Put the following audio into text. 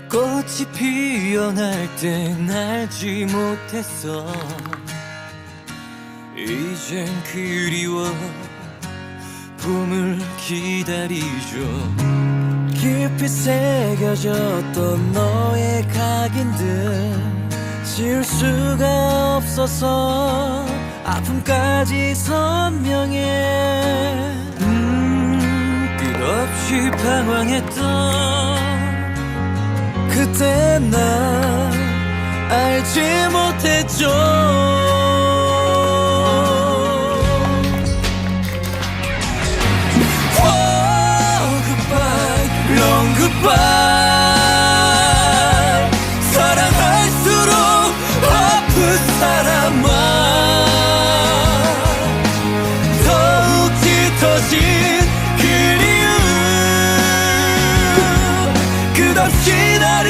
꽃이 피어날 땐 알지 못했어. 이젠 그리워 봄을 기다리죠. 깊이 새겨졌던 너의 각인들 지울 수가 없어서 아픔까지 선명해. 끝없이 방황했던 그때 난 알지 못했죠. Goodbye, long goodbye. 사랑할수록 아픈 사람만 더욱 짙어진 그리움 끝없이 나를